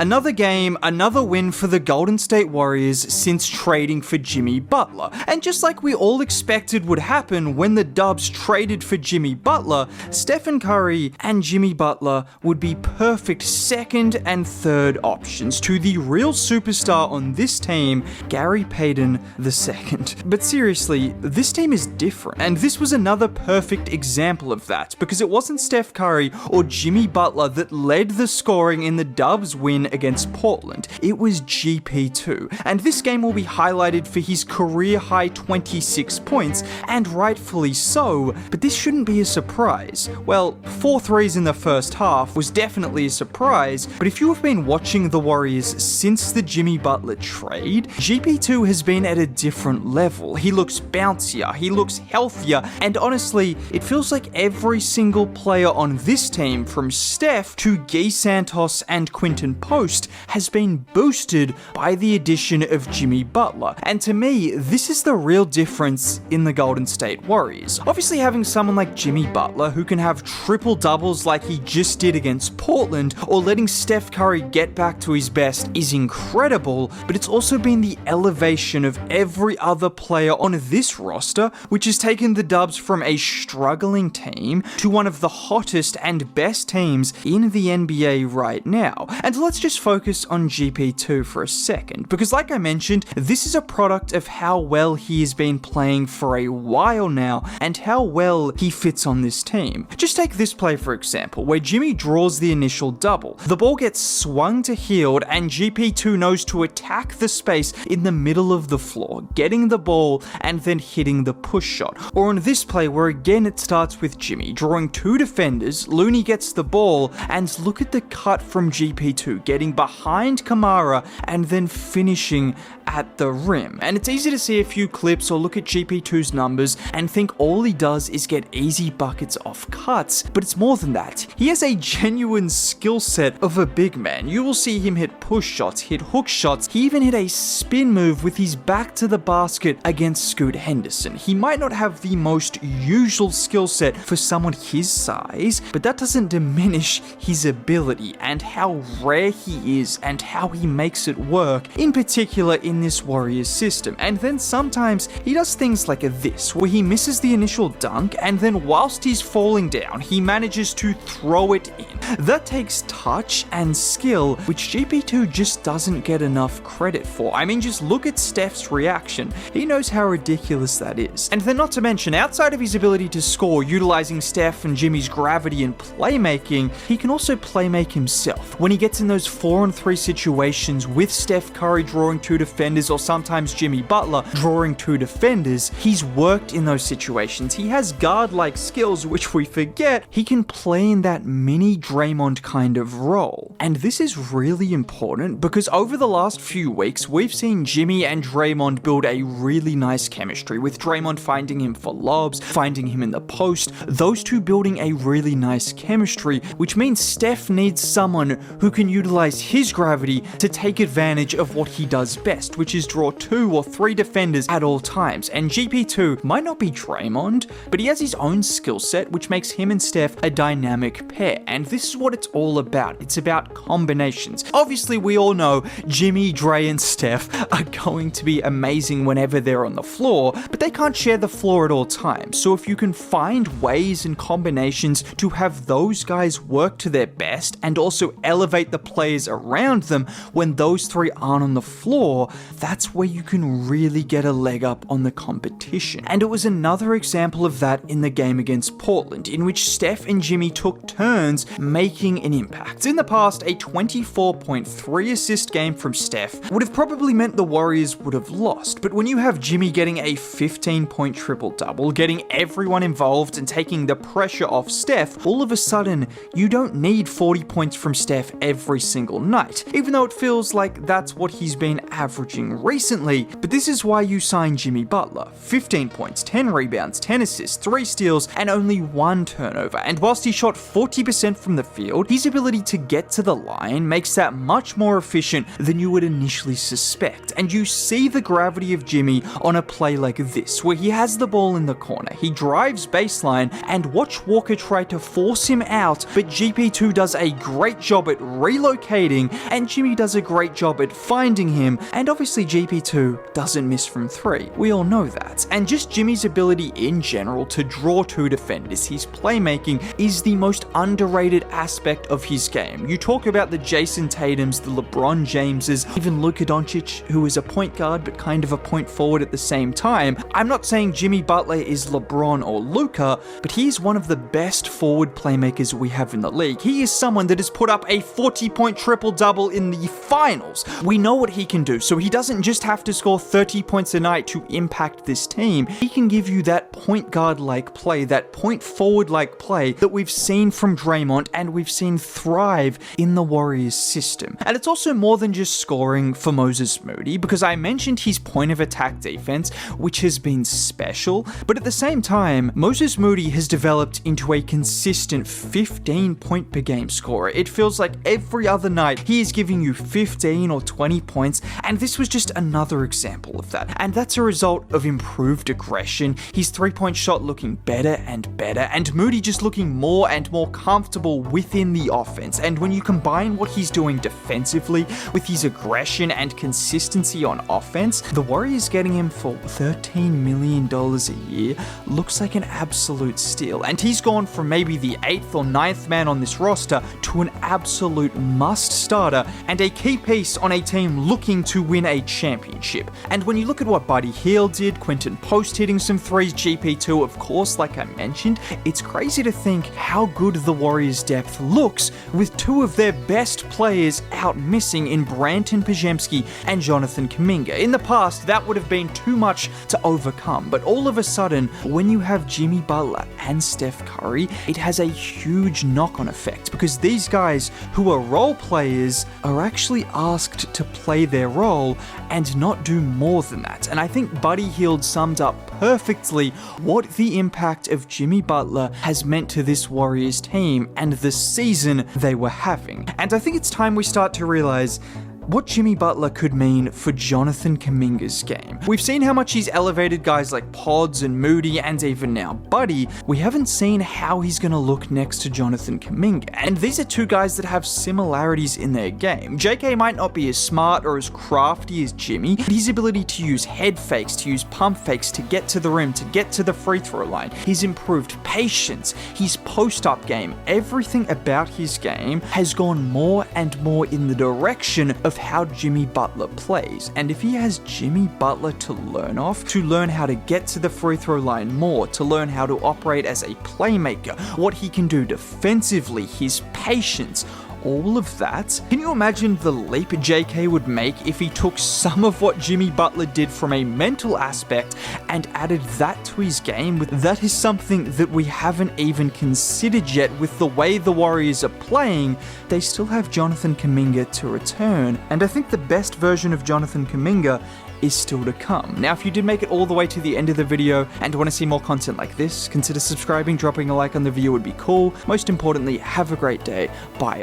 Another game, another win for the Golden State Warriors since trading for Jimmy Butler. And just like we all expected would happen when the Dubs traded for Jimmy Butler, Stephen Curry and Jimmy Butler would be perfect second and third options to the real superstar on this team, Gary Payton II. But seriously, this team is different, and this was another perfect example of that, because it wasn't Steph Curry or Jimmy Butler that led the scoring in the Dubs win against Portland. It was GP2, and this game will be highlighted for his career-high 26 points, and rightfully so, but this shouldn't be a surprise. Well, 4 threes in the first half was definitely a surprise, but if you have been watching the Warriors since the Jimmy Butler trade, GP2 has been at a different level. He looks bouncier, he looks healthier, and honestly, it feels like every single player on this team, from Steph to Guy Santos and Quinton Post, has been boosted by the addition of Jimmy Butler. And to me, this is the real difference in the Golden State Warriors. Obviously, having someone like Jimmy Butler who can have triple doubles like he just did against Portland, or letting Steph Curry get back to his best, is incredible, but it's also been the elevation of every other player on this roster, which has taken the Dubs from a struggling team to one of the hottest and best teams in the NBA right now. And let's just focus on GP2 for a second, because like I mentioned, this is a product of how well he has been playing for a while now, and how well he fits on this team. Just take this play for example, where Jimmy draws the initial double. The ball gets swung to Hield, and GP2 knows to attack the space in the middle of the floor, getting the ball and then hitting the push shot. Or on this play, where again it starts with Jimmy drawing 2 defenders, Looney gets the ball, and look at the cut from GP2, getting behind Kamara and then finishing at the rim. And it's easy to see a few clips or look at GP2's numbers and think all he does is get easy buckets off cuts, but it's more than that. He has a genuine skill set of a big man. You will see him hit push shots, hit hook shots. He even hit a spin move with his back to the basket against Scoot Henderson. He might not have the most usual skill set for someone his size, but that doesn't diminish his ability and how rare he is and how he makes it work, in particular in this Warriors system. And then sometimes he does things like this, where he misses the initial dunk, and then whilst he's falling down, he manages to throw it in. That takes touch and skill, which GP2 just doesn't get enough credit for. I mean, just look at Steph's reaction. He knows how ridiculous that is. And then not to mention, outside of his ability to score, utilizing Steph and Jimmy's gravity and playmaking, he can also playmake himself. When he gets in those 4-on-3 situations with Steph Curry drawing 2 defenders, or sometimes Jimmy Butler drawing 2 defenders, he's worked in those situations. He has guard-like skills, which we forget. He can play in that mini Draymond kind of role. And this is really important because over the last few weeks, we've seen Jimmy and Draymond build a really nice chemistry, with Draymond finding him for lobs, finding him in the post, those two building a really nice chemistry, which means Steph needs someone who can utilize his gravity to take advantage of what he does best, which is draw 2 or 3 defenders at all times. And GP2 might not be Draymond, but he has his own skill set, which makes him and Steph a dynamic pair. And this is what it's all about. It's about combinations. Obviously, we all know Jimmy, Dre, and Steph are going to be amazing whenever they're on the floor, but they can't share the floor at all times. So if you can find ways and combinations to have those guys work to their best and also elevate the players around them when those 3 aren't on the floor, that's where you can really get a leg up on the competition. And it was another example of that in the game against Portland, in which Steph and Jimmy took turns making an impact. In the past, a 24.3 assist game from Steph would have probably meant the Warriors would have lost, but when you have Jimmy getting a 15-point triple-double, getting everyone involved and taking the pressure off Steph, all of a sudden, you don't need 40 points from Steph every single night, even though it feels like that's what he's been averaging recently. But this is why you sign Jimmy Butler. 15 points, 10 rebounds, 10 assists, 3 steals, and only 1 turnover. And whilst he shot 40% from the field, his ability to get to the line makes that much more efficient than you would initially suspect. And you see the gravity of Jimmy on a play like this, where he has the ball in the corner, he drives baseline, and watch Walker try to force him out, but GP2 does a great job at relocating locating, and Jimmy does a great job at finding him, and obviously GP2 doesn't miss from 3. We all know that. And just Jimmy's ability in general to draw 2 defenders, his playmaking, is the most underrated aspect of his game. You talk about the Jason Tatums, the LeBron Jameses, even Luka Doncic, who is a point guard but kind of a point forward at the same time. I'm not saying Jimmy Butler is LeBron or Luka, but he is one of the best forward playmakers we have in the league. He is someone that has put up a 40-point triple-double in the finals. We know what he can do, so he doesn't just have to score 30 points a night to impact this team. He can give you that point guard-like play, that point forward-like play that we've seen from Draymond and we've seen thrive in the Warriors system. And it's also more than just scoring for Moses Moody, because I mentioned his point of attack defense, which has been special, but at the same time, Moses Moody has developed into a consistent 15 point per game scorer. It feels like every other night he is giving you 15 or 20 points, and this was just another example of that. And that's a result of improved aggression, his 3-point shot looking better, and Moody just looking more and more comfortable within the offense. And when you combine what he's doing defensively with his aggression and consistency on offense, the Warriors getting him for $13 million a year looks like an absolute steal. And he's gone from maybe the 8th or 9th man on this roster to an absolute must starter and a key piece on a team looking to win a championship. And when you look at what Buddy Hield did, Quinton Post hitting some threes, GP2 of course, like I mentioned, it's crazy to think how good the Warriors' depth looks with 2 of their best players out missing in Branton Pajemski and Jonathan Kuminga. In the past, that would have been too much to overcome, but all of a sudden, when you have Jimmy Butler and Steph Curry, it has a huge knock-on effect, because these guys who are role players are actually asked to play their role and not do more than that. And I think Buddy Hield summed up perfectly what the impact of Jimmy Butler has meant to this Warriors team and the season they were having. And I think it's time we start to realize what Jimmy Butler could mean for Jonathan Kuminga's game. We've seen how much he's elevated guys like Pods and Moody and even now Buddy. We haven't seen how he's going to look next to Jonathan Kuminga. And these are 2 guys that have similarities in their game. JK might not be as smart or as crafty as Jimmy, but his ability to use head fakes, to use pump fakes, to get to the rim, to get to the free throw line, his improved patience, his post-up game, everything about his game has gone more and more in the direction of how Jimmy Butler plays. And if he has Jimmy Butler to learn off, to learn how to get to the free throw line more, to learn how to operate as a playmaker, what he can do defensively, his patience, all of that, can you imagine the leap JK would make if he took some of what Jimmy Butler did from a mental aspect and added that to his game? That is something that we haven't even considered yet. With the way the Warriors are playing, they still have Jonathan Kuminga to return, and I think the best version of Jonathan Kuminga is still to come. Now, if you did make it all the way to the end of the video and want to see more content like this, consider subscribing, dropping a like on the video would be cool. Most importantly, have a great day. Bye.